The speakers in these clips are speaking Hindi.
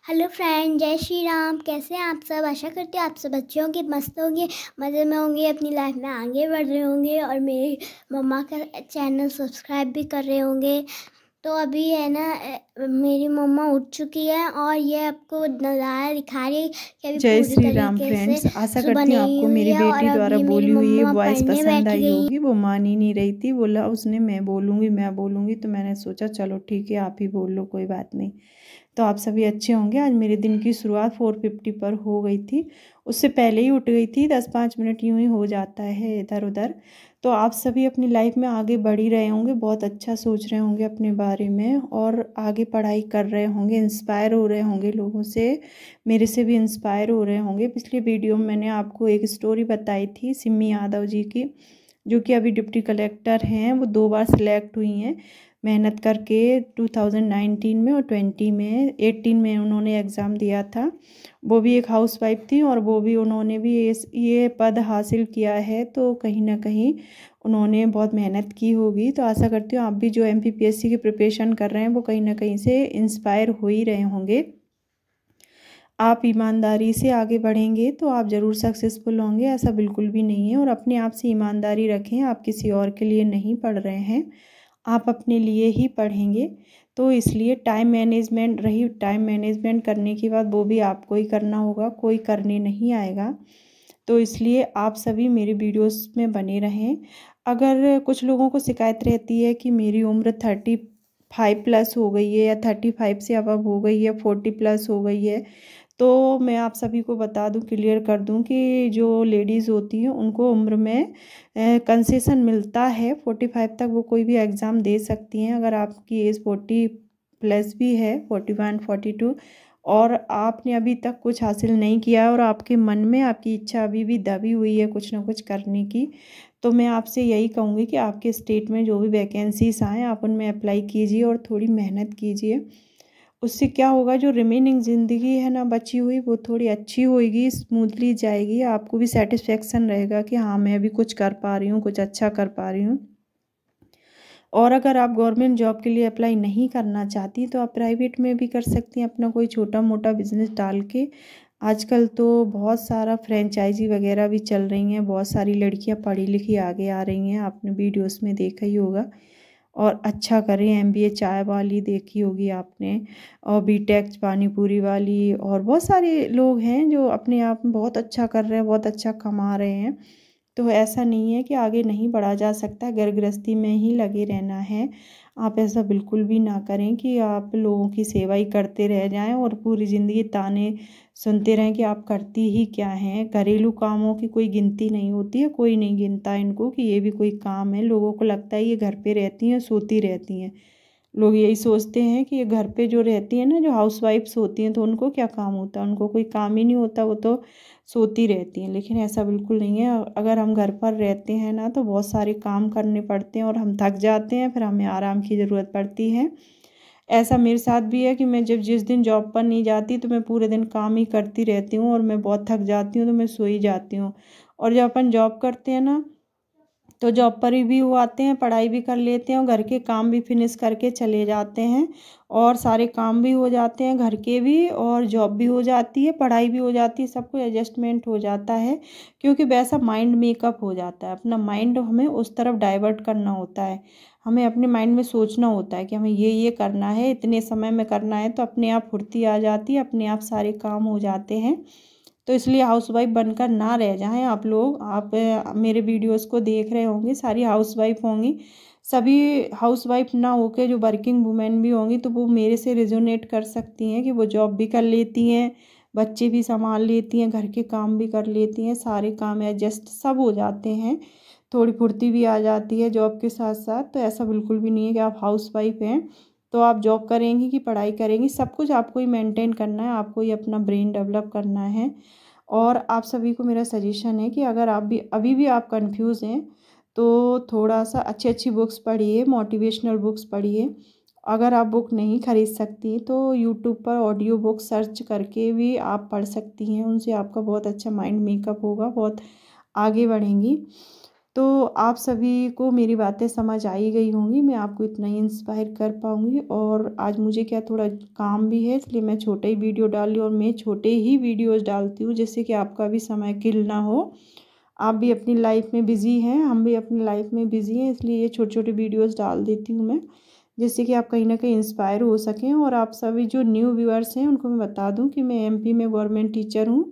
हेलो फ्रेंड, जय श्री राम। कैसे हैं आप सब? आशा करती हूँ आप सब अच्छे होंगे, मस्त होंगे, मज़े में होंगे, अपनी लाइफ में आगे बढ़ रहे होंगे और मेरी मम्मा का चैनल सब्सक्राइब भी कर रहे होंगे। तो अभी है ना, मेरी मम्मा उठ चुकी है और ये आपको नज़ारा दिखा रही है कि अभी जय पूरी श्री राम तरीके से फ्रेंड्स। आशा सुबह करती हूँ नहीं आपको हुई मेरी है और बेटी द्वारा अभी मेरी बोली हुई ये मम्मा वॉइस पढ़ने पसंद बैठ आई गई। होगी। वो मान ही नहीं रही थी, बोला उसने मैं बोलूँगी तो मैंने सोचा चलो ठीक है आप ही बोल लो, कोई बात नहीं। तो आप सभी अच्छे होंगे। आज मेरे दिन की शुरुआत 4:50 पर हो गई थी, उससे पहले ही उठ गई थी। 10-5 मिनट यूँ ही हो जाता है इधर उधर। तो आप सभी अपनी लाइफ में आगे बढ़ ही रहे होंगे, बहुत अच्छा सोच रहे होंगे अपने बारे में और आगे पढ़ाई कर रहे होंगे, इंस्पायर हो रहे होंगे लोगों से, मेरे से भी इंस्पायर हो रहे होंगे। पिछले वीडियो में मैंने आपको एक स्टोरी बताई थी सिमी यादव जी की, जो कि अभी डिप्टी कलेक्टर हैं। वो 2 बार सिलेक्ट हुई हैं मेहनत करके, 2019 में और 18 में उन्होंने एग्ज़ाम दिया था। वो भी एक हाउसवाइफ थी और वो भी उन्होंने भी ये पद हासिल किया है, तो कहीं ना कहीं उन्होंने बहुत मेहनत की होगी। तो आशा करती हूँ आप भी जो MPPSC की प्रिपरेशन कर रहे हैं वो कहीं ना कहीं से इंस्पायर हो ही रहे होंगे। आप ईमानदारी से आगे बढ़ेंगे तो आप ज़रूर सक्सेसफुल होंगे, ऐसा बिल्कुल भी नहीं है। और अपने आप से ईमानदारी रखें, आप किसी और के लिए नहीं पढ़ रहे हैं, आप अपने लिए ही पढ़ेंगे। तो इसलिए टाइम मैनेजमेंट करने के बाद वो भी आपको ही करना होगा, कोई करने नहीं आएगा। तो इसलिए आप सभी मेरे वीडियोस में बने रहें। अगर कुछ लोगों को शिकायत रहती है कि मेरी उम्र 35+ हो गई है या 35 से अब हो गई है, 40+ हो गई है, तो मैं आप सभी को बता दूं, क्लियर कर दूं कि जो लेडीज़ होती हैं उनको उम्र में कंसेशन मिलता है। 45 तक वो कोई भी एग्ज़ाम दे सकती हैं। अगर आपकी एज 40+ भी है, 41, 42, और आपने अभी तक कुछ हासिल नहीं किया और आपके मन में आपकी इच्छा अभी भी दबी हुई है कुछ ना कुछ करने की, तो मैं आपसे यही कहूँगी कि आपके स्टेट में जो भी वैकेंसीज आएँ आप उनमें अप्लाई कीजिए और थोड़ी मेहनत कीजिए। उससे क्या होगा, जो रिमेनिंग ज़िंदगी है ना बची हुई, वो थोड़ी अच्छी होएगी, स्मूथली जाएगी। आपको भी सेटिस्फेक्शन रहेगा कि हाँ मैं भी कुछ कर पा रही हूँ, कुछ अच्छा कर पा रही हूँ। और अगर आप गवर्नमेंट जॉब के लिए अप्लाई नहीं करना चाहती तो आप प्राइवेट में भी कर सकती हैं, अपना कोई छोटा मोटा बिजनेस डाल के। आजकल तो बहुत सारा फ्रेंचाइजी वगैरह भी चल रही हैं, बहुत सारी लड़कियां पढ़ी लिखी आगे आ रही हैं, आपने वीडियोस में देखा ही होगा। और अच्छा करें, MBA चाय वाली देखी होगी आपने, और BTech पानीपुरी वाली, और बहुत सारे लोग हैं जो अपने आप में बहुत अच्छा कर रहे हैं, बहुत अच्छा कमा रहे हैं। तो ऐसा नहीं है कि आगे नहीं बढ़ा जा सकता, घर गृहस्थी में ही लगे रहना है। आप ऐसा बिल्कुल भी ना करें कि आप लोगों की सेवा ही करते रह जाएं और पूरी ज़िंदगी ताने सुनते रहें कि आप करती ही क्या हैं। घरेलू कामों की कोई गिनती नहीं होती है, कोई नहीं गिनता इनको कि ये भी कोई काम है। लोगों को लगता है ये घर पे रहती हैं, सोती रहती हैं। लोग यही सोचते हैं कि ये घर पे जो रहती हैं ना, जो हाउसवाइफ्स होती हैं, तो उनको क्या काम होता है, उनको कोई काम ही नहीं होता, वो तो सोती रहती हैं। लेकिन ऐसा बिल्कुल नहीं है। अगर हम घर पर रहते हैं ना तो बहुत सारे काम करने पड़ते हैं और हम थक जाते हैं, फिर हमें आराम की ज़रूरत पड़ती है। ऐसा मेरे साथ भी है कि मैं जब जिस दिन जॉब पर नहीं जाती तो मैं पूरे दिन काम ही करती रहती हूँ और मैं बहुत थक जाती हूँ तो मैं सो ही जाती हूँ। और जब अपन जॉब करते हैं ना तो जॉब पर भी वो आते हैं, पढ़ाई भी कर लेते हैं और घर के काम भी फिनिश करके चले जाते हैं, और सारे काम भी हो जाते हैं घर के भी, और जॉब भी हो जाती है, पढ़ाई भी हो जाती है, सब कुछ एडजस्टमेंट हो जाता है। क्योंकि वैसा माइंड मेकअप हो जाता है, अपना माइंड हमें उस तरफ डाइवर्ट करना होता है। हमें अपने माइंड में सोचना होता है कि हमें ये करना है, इतने समय में करना है, तो अपने आप फुर्ती आ जाती है, अपने आप सारे काम हो जाते हैं। तो इसलिए हाउसवाइफ बनकर ना रह जाएं आप लोग। आप मेरे वीडियोस को देख रहे होंगे, सारी हाउसवाइफ होंगी। सभी हाउसवाइफ ना होके जो वर्किंग वुमेन भी होंगी तो वो मेरे से रिजोनेट कर सकती हैं कि वो जॉब भी कर लेती हैं, बच्चे भी संभाल लेती हैं, घर के काम भी कर लेती हैं, सारे काम एडजस्ट सब हो जाते हैं, थोड़ी फुर्ती भी आ जाती है जॉब के साथ साथ। तो ऐसा बिल्कुल भी नहीं है कि आप हाउसवाइफ हैं तो आप जॉब करेंगी कि पढ़ाई करेंगी, सब कुछ आपको ही मेंटेन करना है, आपको ही अपना ब्रेन डेवलप करना है। और आप सभी को मेरा सजेशन है कि अगर आप भी अभी भी आप कंफ्यूज हैं तो थोड़ा सा अच्छी अच्छी बुक्स पढ़िए, मोटिवेशनल बुक्स पढ़िए। अगर आप बुक नहीं खरीद सकती तो यूट्यूब पर ऑडियो बुक सर्च करके भी आप पढ़ सकती हैं, उनसे आपका बहुत अच्छा माइंड मेकअप होगा, बहुत आगे बढ़ेंगी। तो आप सभी को मेरी बातें समझ आई गई होंगी, मैं आपको इतना ही इंस्पायर कर पाऊँगी। और आज मुझे क्या थोड़ा काम भी है, इसलिए मैं छोटे ही वीडियो डाल रही हूँ, और मैं छोटे ही वीडियोस डालती हूँ जिससे कि आपका भी समय किल ना हो। आप भी अपनी लाइफ में बिज़ी हैं, हम भी अपनी लाइफ में बिज़ी हैं, इसलिए ये छोटे छोटे वीडियोस डाल देती हूँ मैं, जिससे कि आप कहीं ना कहीं इंस्पायर हो सकें। और आप सभी जो न्यू व्यूअर्स हैं उनको मैं बता दूँ कि मैं एमपी में गवर्नमेंट टीचर हूँ।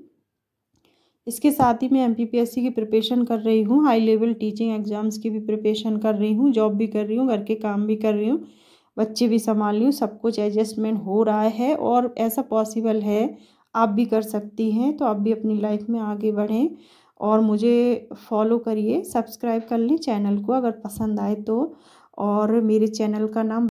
इसके साथ ही मैं एमपीपीएससी की प्रिपरेशन कर रही हूँ, हाई लेवल टीचिंग एग्ज़ाम्स की भी प्रिपरेशन कर रही हूँ, जॉब भी कर रही हूँ, घर के काम भी कर रही हूँ, बच्चे भी संभाल रही हूँ। सब कुछ एडजस्टमेंट हो रहा है और ऐसा पॉसिबल है, आप भी कर सकती हैं। तो आप भी अपनी लाइफ में आगे बढ़ें और मुझे फॉलो करिए, सब्सक्राइब कर लें चैनल को अगर पसंद आए तो। और मेरे चैनल का नाम